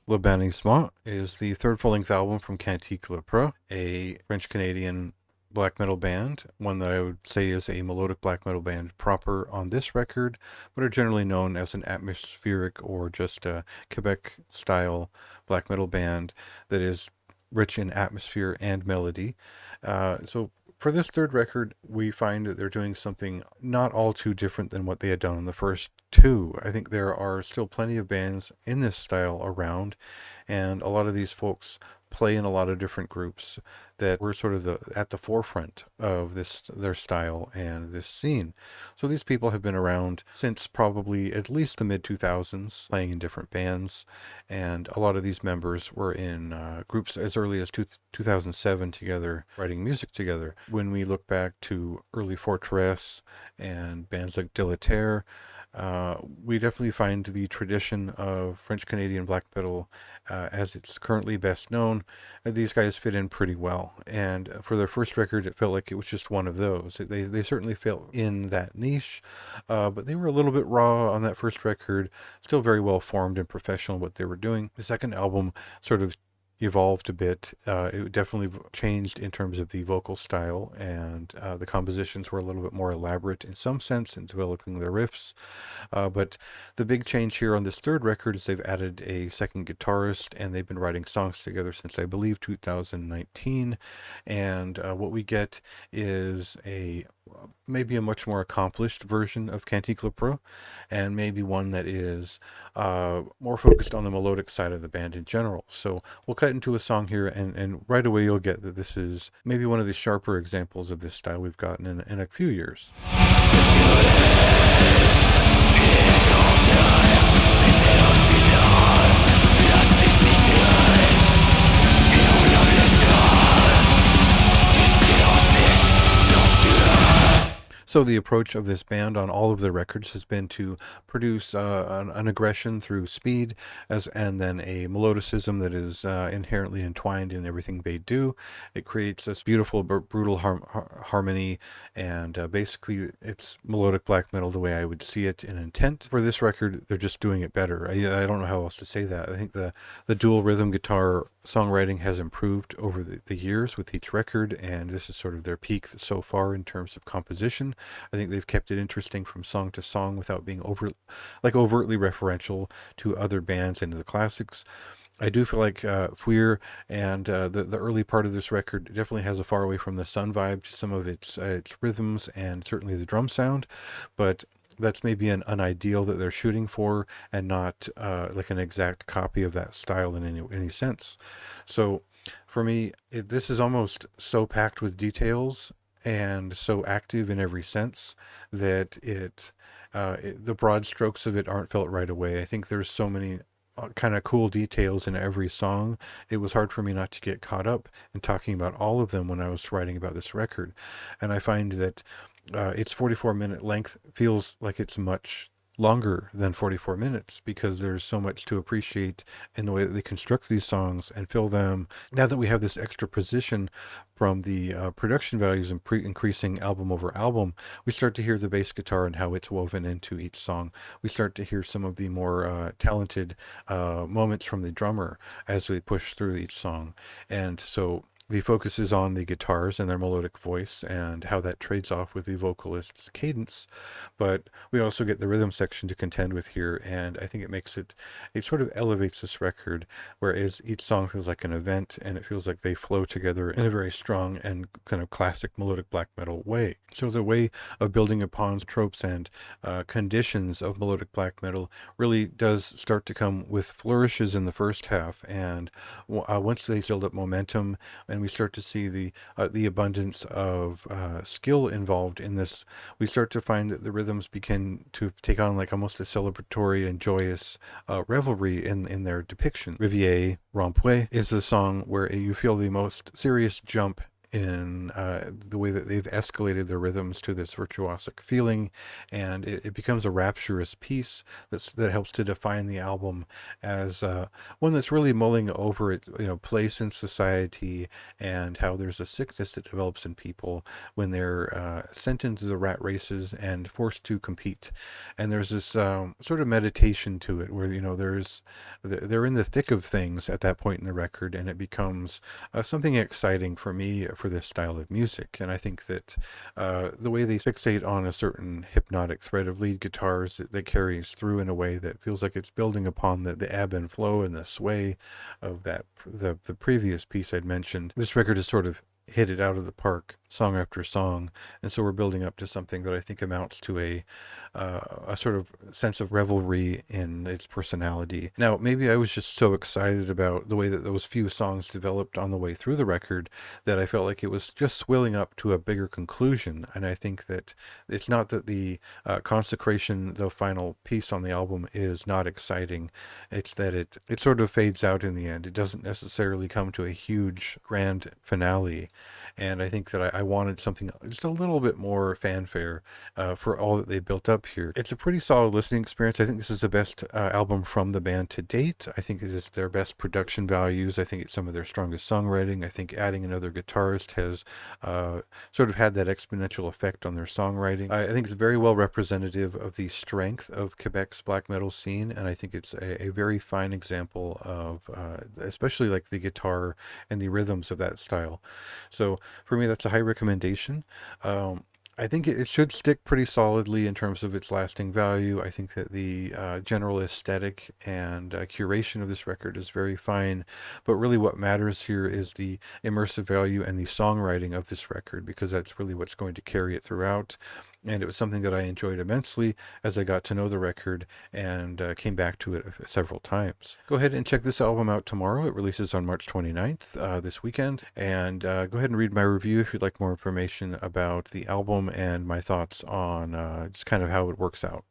Le Bannissement is the third full-length album from Cantique Lépreux, a French-Canadian black metal band, one that I would say is a melodic black metal band proper on this record, but are generally known as an atmospheric or just a Quebec-style black metal band that is rich in atmosphere and melody. So for this third record, we find that they're doing something not all too different than what they had done on the first two. I think there are still plenty of bands in this style around, and a lot of these folks play in a lot of different groups that were sort of at the forefront of their style and this scene. So these people have been around since probably at least the mid 2000s, playing in different bands, and a lot of these members were in groups as early as 2007 together, writing music together. When we look back to early Fortress and bands like Dilataire, we definitely find the tradition of French-Canadian black metal as it's currently best known. These guys fit in pretty well. And for their first record, it felt like it was just one of those. They certainly felt in that niche, but they were a little bit raw on that first record, still very well formed and professional in what they were doing. The second album sort of evolved a bit. It definitely changed in terms of the vocal style, and the compositions were a little bit more elaborate in some sense in developing their riffs. But the big change here on this third record is they've added a second guitarist, and they've been writing songs together since I believe 2019. And what we get is maybe a much more accomplished version of Cantique Lépreux, and maybe one that is more focused on the melodic side of the band in general. So we'll cut into a song here, and right away you'll get that this is maybe one of the sharper examples of this style we've gotten in a few years. So the approach of this band on all of their records has been to produce an aggression through speed, and then a melodicism that is inherently entwined in everything they do. It creates this beautiful brutal harmony, and basically it's melodic black metal the way I would see it in intent. For this record, they're just doing it better. I don't know how else to say that. I think the dual rhythm guitar songwriting has improved over the years with each record, and this is sort of their peak so far in terms of composition. I think they've kept it interesting from song to song without being overtly referential to other bands and to the classics. I do feel like Fuir and the early part of this record definitely has a Far Away from the Sun vibe to some of its rhythms and certainly the drum sound, but that's maybe an ideal that they're shooting for, and not like an exact copy of that style in any sense. So for me, this is almost so packed with details and so active in every sense that the broad strokes of it aren't felt right away. I think there's so many kind of cool details in every song. It was hard for me not to get caught up in talking about all of them when I was writing about this record. And I find that its 44-minute length feels like it's much longer than 44 minutes because there's so much to appreciate in the way that they construct these songs and fill them. Now that we have this extra position from the production values and increasing album over album, we start to hear the bass guitar and how it's woven into each song. We start to hear some of the more talented moments from the drummer as we push through each song. And so the focus is on the guitars and their melodic voice and how that trades off with the vocalist's cadence, but we also get the rhythm section to contend with here, and I think it sort of elevates this record, whereas each song feels like an event, and it feels like they flow together in a very strong and kind of classic melodic black metal way. So the way of building upon tropes and conditions of melodic black metal really does start to come with flourishes in the first half, and once they build up momentum and we start to see the abundance of skill involved in this, we start to find that the rhythms begin to take on like almost a celebratory and joyous revelry in their depiction. Riviere Rond-Point is the song where you feel the most serious jump in the way that they've escalated their rhythms to this virtuosic feeling, and it becomes a rapturous piece that helps to define the album as one that's really mulling over its place in society, and how there's a sickness that develops in people when they're sent into the rat races and forced to compete. And there's this sort of meditation to it, where they're in the thick of things at that point in the record, and it becomes something exciting for me for this style of music. And I think that the way they fixate on a certain hypnotic thread of lead guitars that carries through in a way that feels like it's building upon the ebb and flow and the sway of the previous piece I'd mentioned. This record is sort of hit it out of the park, song after song, and so we're building up to something that I think amounts to a sort of sense of revelry in its personality. Now, maybe I was just so excited about the way that those few songs developed on the way through the record that I felt like it was just swilling up to a bigger conclusion. And I think that it's not that the consecration, the final piece on the album, is not exciting. It's that it sort of fades out in the end. It doesn't necessarily come to a huge grand finale. And I think that I wanted something just a little bit more fanfare for all that they built up here. It's a pretty solid listening experience. I think this is the best album from the band to date. I think it is their best production values. I think it's some of their strongest songwriting. I think adding another guitarist has sort of had that exponential effect on their songwriting. I think it's very well representative of the strength of Quebec's black metal scene, and I think it's a very fine example of especially like the guitar and the rhythms of that style. So for me, that's a high recommendation. I think it should stick pretty solidly in terms of its lasting value. I think that the general aesthetic and curation of this record is very fine, but really what matters here is the immersive value and the songwriting of this record, because that's really what's going to carry it throughout. And it was something that I enjoyed immensely as I got to know the record and came back to it several times. Go ahead and check this album out tomorrow. It releases on March 29th, this weekend. And go ahead and read my review if you'd like more information about the album and my thoughts on just kind of how it works out.